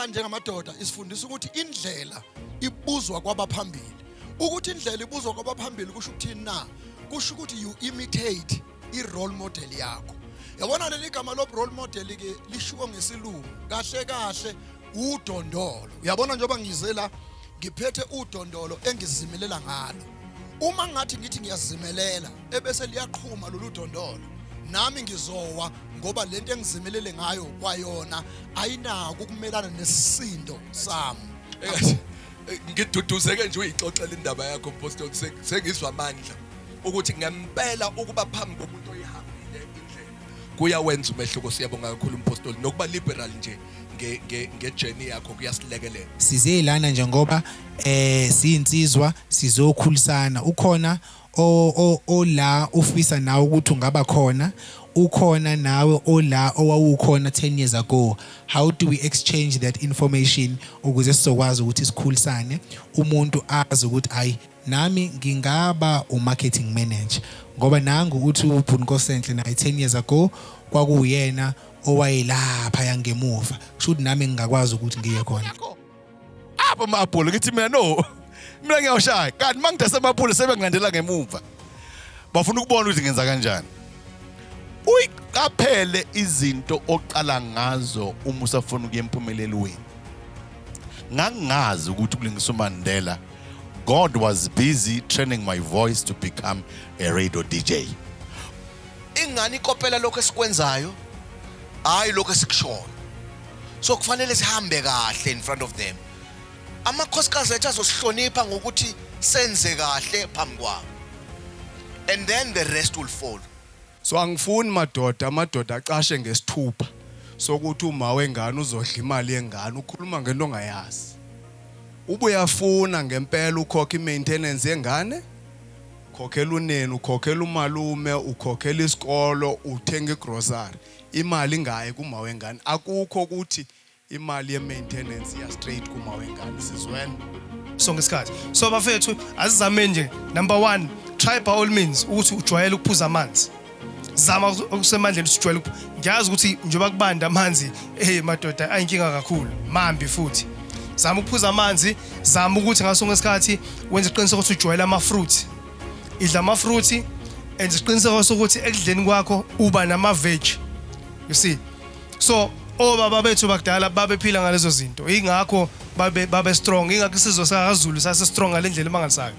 njengamadoda isifundisa ukuthi indlela ibuzwa kwabaphambili. Ukuthi indlela ibuzwa kwabaphambili kusho ukuthini na? Kusho ukuthi you imitate i-role model yakho. Yabona leli gama lo role model ke lishiwo ngesilungu. Kahle kahle udondolo. Uyabona njengoba ngizela ngiphethe udondolo engizimelela ngalo. Uma ngathi ngithi ngiyazimelela ebese liyaqhuma lolu dondolo, nami ngizowa ngoba lento engizimelele ngayo kwayona ayinako ukumelana nesisindo sami. Ngiduduzeke nje uyixoxela indaba yakho Apostle, sengizwa amandla ukuthi ngempela ukuba phambi komuntu oyihambile indlela kuyawenza umehluko. Siyabonga kakhulu Apostle nokuba liberal nje ngejourney yakho kuyasilekelela. Sizelana njengoba siyinsizwa sizokhulisana. Ukhona ola ufisa nawe ukuthi ungaba khona, ukhona nawe ola owawukhona 10 years ago. How do we exchange that information ukuze sizokwazi ukuthi sikhulisane, umuntu azi ukuthi ayi nami ngingaba umarketing manager ngoba nangu uthi uBhunkosenhle naye 10 years ago kwakuyena owayelapha yangemuva. Kusho ukuthi nami ngingakwazi ukuthi ngiye khona. Apha ama-Apollo ngithi mina ngiyawushaya kanti mangidase ama-Apollo sebengilandela ngemuva. Bafuna ukubona ukuthi ngenza kanjani. Uyiqaphele izinto oqala ngazo uma usafuna ukuya empumelelweni. Ngangazi ukuthi kuLingiso Mandela God was busy training my voice to become a radio DJ. Ingani ikopela lokho esikwenzayo hayi lokho esikushoyo. So kufanele sihambe kahle in front of them. Amakhosikazi ethu azosihlonipha ngokuthi senze kahle phambi kwabo. And then the rest will follow. So angifuni amadoda aqashe ngesithupha sokuthi uma wengane uzodla imali yengane ukhuluma ngento ongayazi. Ubuyafuna ngempela ukhokha i-maintenance yengane, ukhokhela unene, ukhokhela umalume, ukhokhela isikolo, uthenga igrocery. Imali ingayi kuma wengane. Akukho ukuthi imali ye-maintenance ya straight kuma wengane. Sizwena so ngesikhathi. So bafethu azizame nje, number 1, try by all means ukuthi ujwayele ukuphuza amanzi. Zama ukusemandleni usijwayele. Ngiyazi ukuthi njengoba kubanda amanzi madoda ayinkinga kakhulu, mambi futhi. Zama ukuphuza amanzi, zama ukuthi ngaso ngesikhathi wenze iqiniseko ukuthi ujwayele ama-fruit. Idla ama-fruit, enze iqiniseko sokuthi ekudleni kwakho uba nama-veg. You see? So obaba bethu bakudala babephila ngalezo zinto. Ingakho babe strong. Ingakho isizwe sakaZulu sase strong ngalendlela emangalisayo.